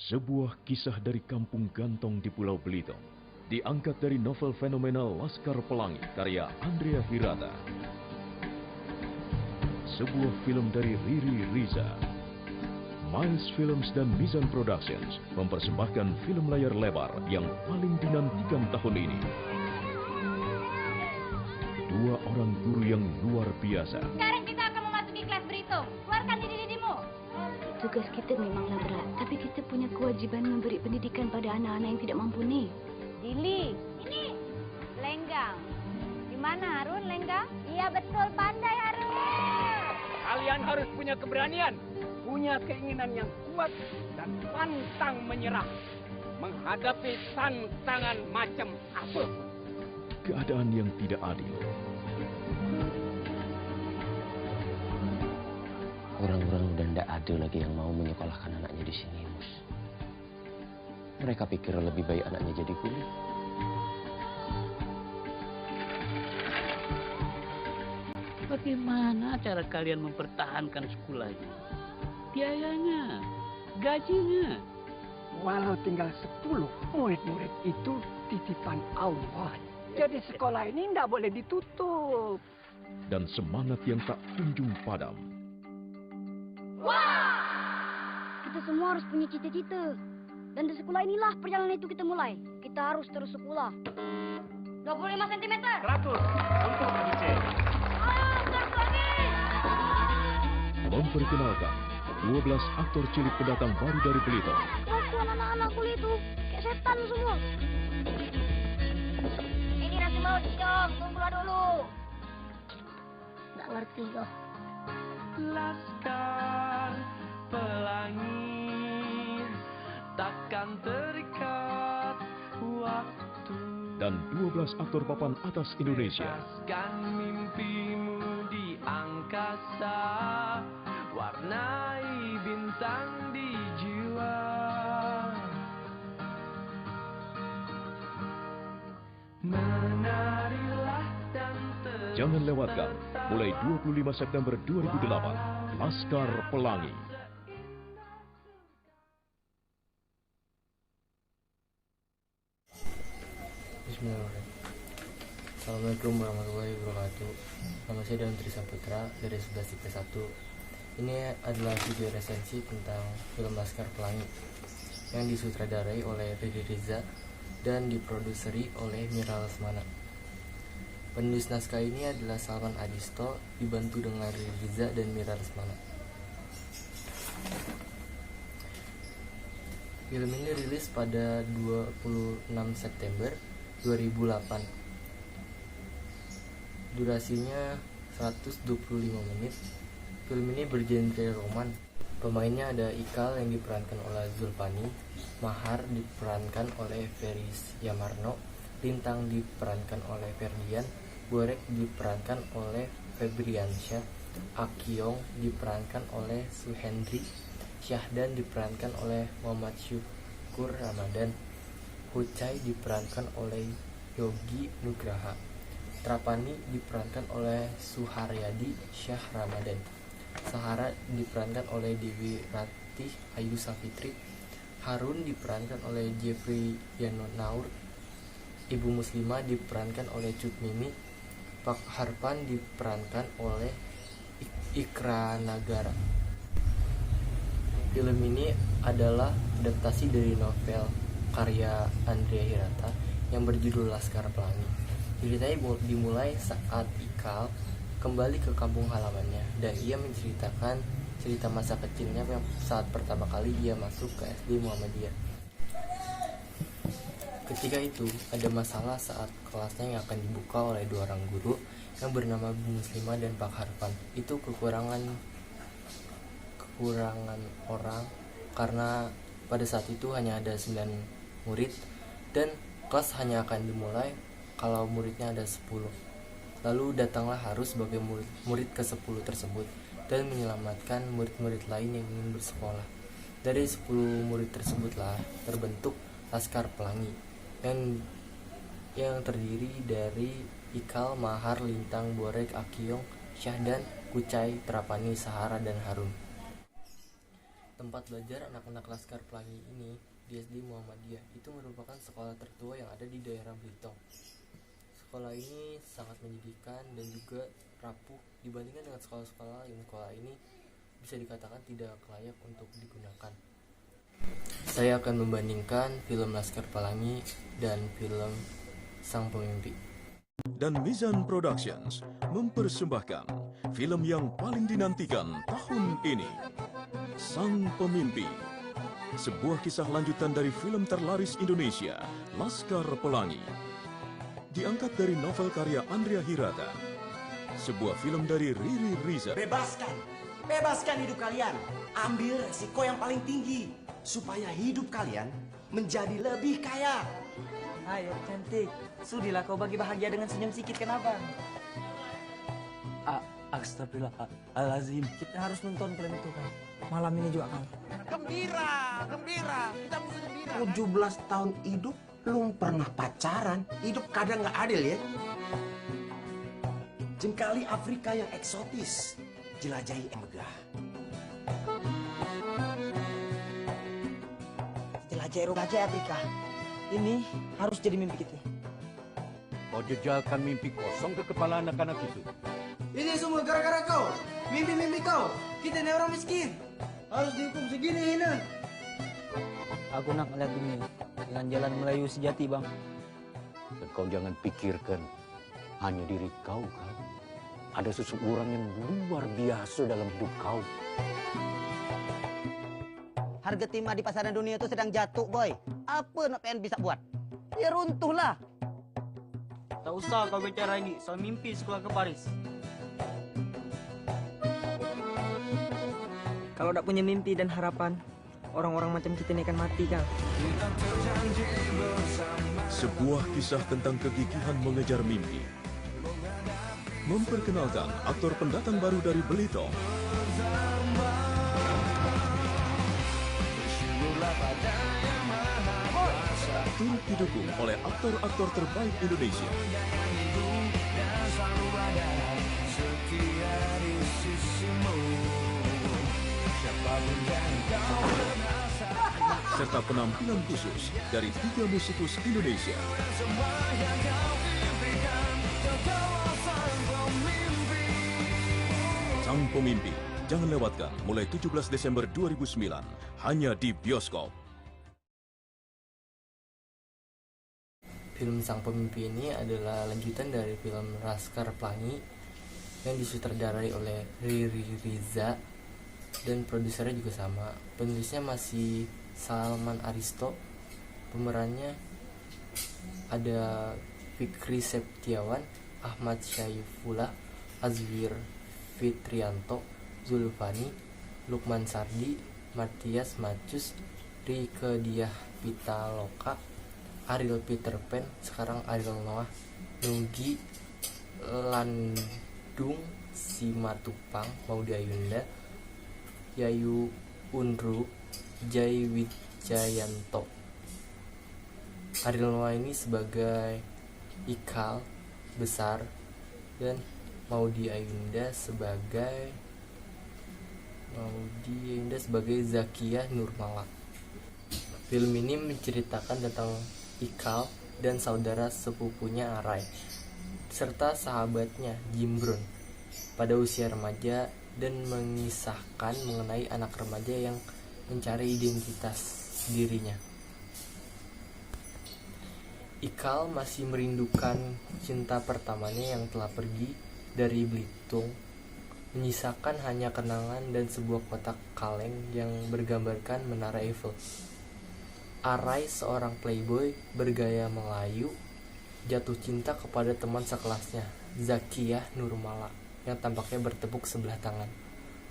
Sebuah kisah dari kampung Gantong di Pulau Belitung, diangkat dari novel fenomenal Laskar Pelangi karya Andrea Hirata. Sebuah film dari Riri Riza. Miles Films dan Mizan Productions mempersembahkan film layar lebar yang paling dinantikan tahun ini. Dua orang guru yang luar biasa. Sekarang kita akan memasuki kelas berhitung. Keluarkan diri-dirimu. Tugas kita memanglah berat, tapi kita punya kewajiban memberi pendidikan pada anak-anak yang tidak mampu nih. Dili, ini Lenggang. Di mana Harun, Lenggang? Iya betul, pandai Harun. Kalian harus punya keberanian, punya keinginan yang kuat dan pantang menyerah menghadapi tantangan macam apa. Keadaan yang tidak adil. Orang-orang udah tidak ada lagi yang mau menyekolahkan anaknya di sini, Mus. Mereka pikir lebih baik anaknya jadi kuli. Bagaimana cara kalian mempertahankan sekolahnya? Biayanya, gajinya. Walau tinggal 10 murid-murid itu titipan Allah. Jadi sekolah ini tidak boleh ditutup. Dan semangat yang tak kunjung padam. Kita semua harus punya cita-cita. Dan di sekolah inilah perjalanan itu kita mulai. Kita harus terus sekolah. 25 cm. 100 untuk dicek. Ayo, terus lagi. Memperkenalkan 12 aktor cilik pendatang baru dari Belitung. Kelakuan anak-anak kuliah itu kayak setan semua. Ini nasi mau dicom, tunggulah dulu. Nggak ngerti kok. Laskar Pelangi takkan terikat waktu. Dan 12 aktor papan atas Indonesia. Bebaskan mimpimu di angkasa, warnai bintang di jiwa. Menarilah dan Jangan lewatkan, mulai 25 September 2008, Laskar Pelangi. Bismillahirrahmanirrahim. Assalamualaikum warahmatullahi wabarakatuh. Nama saya Daun Trisaputra dari 11 IPS 1. Ini adalah video resensi tentang film Laskar Pelangi yang disutradarai oleh Riri Riza dan diproduseri oleh Mira Lesmana. Penulis naskah ini adalah Salman Adisto, dibantu dengan Riri Riza dan Mira Lesmana. Film ini rilis pada 26 September 2008. Durasinya 125 menit. Film ini bergenre roman. Pemainnya ada Ikal yang diperankan oleh Zulfani, Mahar diperankan oleh Feris Yamarno, Lintang diperankan oleh Ferdian, Borek diperankan oleh Febriansyah, Akyong diperankan oleh Suhendri, Syahdan diperankan oleh Muhammad Syukur Ramadan, Hucai diperankan oleh Yogi Nugraha, Trapani diperankan oleh Suharyadi Syah Ramadan, Sahara diperankan oleh Dewi Ratih Ayu Safitri, Harun diperankan oleh Jeffrey Yanonaur, Ibu Muslimah diperankan oleh Cut Mimi, Pak Harpan diperankan oleh Ikra Nagara. Film ini adalah adaptasi dari novel karya Andrea Hirata yang berjudul Laskar Pelangi. Ceritanya dimulai saat Ikal kembali ke kampung halamannya dan ia menceritakan cerita masa kecilnya saat pertama kali ia masuk ke SD Muhammadiyah. Ketika itu ada masalah saat kelasnya yang akan dibuka oleh dua orang guru yang bernama Bu Muslimah dan Pak Harpan. Itu kekurangan orang karena pada saat itu hanya ada 9 murid dan kelas hanya akan dimulai kalau muridnya ada 10. Lalu datanglah Harus sebagai murid ke-10 tersebut dan menyelamatkan murid-murid lain yang ingin bersekolah. Dari 10 murid tersebutlah terbentuk Laskar Pelangi yang terdiri dari Ikal, Mahar, Lintang, Borek, Akyong, Syahdan, Kucai, Trapani, Sahara, dan Harun. Tempat belajar anak-anak Laskar Pelangi ini di SD Muhammadiyah itu merupakan sekolah tertua yang ada di daerah Belitung. Sekolah ini sangat menyedihkan dan juga rapuh dibandingkan dengan sekolah-sekolah lain. Sekolah ini bisa dikatakan tidak layak untuk digunakan. Saya akan membandingkan film Laskar Pelangi dan film Sang Pemimpi. Dan Mizan Productions mempersembahkan film yang paling dinantikan tahun ini, Sang Pemimpi. Sebuah kisah lanjutan dari film terlaris Indonesia, Laskar Pelangi. Diangkat dari novel karya Andrea Hirata. Sebuah film dari Riri Riza. Bebaskan hidup kalian. Ambil resiko yang paling tinggi supaya hidup kalian menjadi lebih kaya. Ayo cantik, sudilah kau bagi bahagia dengan senyum sikit, kenapa? Astagfirullahaladzim. Kita harus nonton film itu kan. Malam ini juga kan. Gembira. Kita mesti gembira. 17 tahun hidup, belum pernah pacaran. Hidup kadang nggak adil ya. Jengkali Afrika yang eksotis, jelajahi yang megah. Jelajahi Afrika. Ini harus jadi mimpi kita. Kau jejalkan mimpi kosong ke kepala anak-anak itu. Ini semua gara-gara kau. Mimpi-mimpi kau. Kita ini orang miskin. Harus dihukum segini, Hina. Aku nak melihat dunia dengan jalan Melayu sejati, Bang. Dan kau jangan pikirkan hanya diri kau kan. Ada seseorang yang luar biasa dalam hidup kau. Harga timah di pasaran dunia itu sedang jatuh, boy. Apa nak pengen bisa buat? Ya runtuhlah. Tak usah kau bicara ini soal mimpi sekolah ke Paris. Kalau tak punya mimpi dan harapan, orang-orang macam kita ini akan mati, Kang. Sebuah kisah tentang kegigihan mengejar mimpi. Memperkenalkan aktor pendatang baru dari Belitung. Turut didukung oleh aktor-aktor terbaik Indonesia. Serta penampilan khusus dari 3 musikus Indonesia. Sang Pemimpi, jangan lewatkan mulai 17 Desember 2009, hanya di bioskop. Film Sang Pemimpi ini adalah lanjutan dari film Laskar Pelangi yang disutradarai oleh Riri Riza dan produsernya juga sama. Penulisnya masih Salman Aristo. Pemerannya ada Fikri Septiawan, Ahmad Syaifullah, Azwir Fitrianto, Zulfani, Lukman Sardi, Matias Macus, Rike Diah Pitaloka, Ariel Peter Pan, sekarang Ariel Noah, Nugi Landung Simatupang, Maudy Ayunda, Yayu Unru, Jai Wijayanto. Ariel Noah ini sebagai Ikal besar dan Maudy Ayunda sebagai Zakiyah Nurmala. Film ini menceritakan tentang Ikal dan saudara sepupunya Arai serta sahabatnya Jimbron pada usia remaja dan mengisahkan mengenai anak remaja yang mencari identitas dirinya. Ikal masih merindukan cinta pertamanya yang telah pergi dari Belitung, menyisakan hanya kenangan dan sebuah kotak kaleng yang bergambarkan Menara Eiffel. Arai, seorang playboy bergaya Melayu, jatuh cinta kepada teman sekelasnya, Zakiyah Nurmala, yang tampaknya bertepuk sebelah tangan.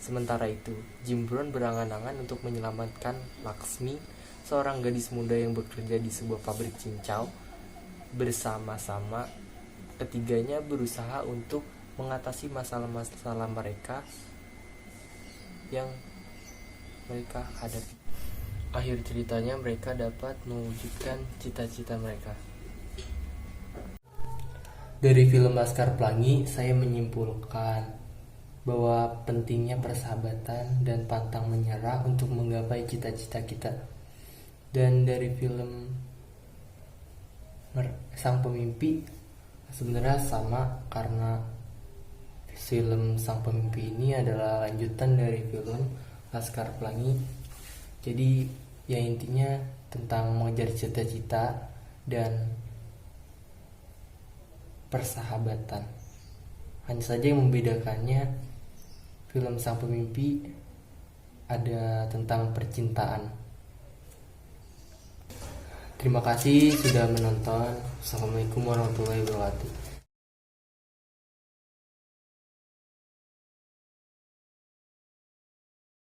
Sementara itu, Jimbron berangan-angan untuk menyelamatkan Laksmi, seorang gadis muda yang bekerja di sebuah pabrik cincau. Bersama-sama, ketiganya berusaha untuk mengatasi masalah-masalah mereka yang mereka hadapi. Akhir ceritanya mereka dapat mewujudkan cita-cita mereka. Dari film Laskar Pelangi, saya menyimpulkan bahwa pentingnya persahabatan dan pantang menyerah untuk menggapai cita-cita kita. Dan dari film Sang Pemimpi sebenarnya sama, karena film Sang Pemimpi ini adalah lanjutan dari film Laskar Pelangi. Jadi ya intinya tentang mengejar cita-cita dan persahabatan. Hanya saja yang membedakannya, film Sang Pemimpi ada tentang percintaan. Terima kasih sudah menonton. Assalamualaikum warahmatullahi wabarakatuh.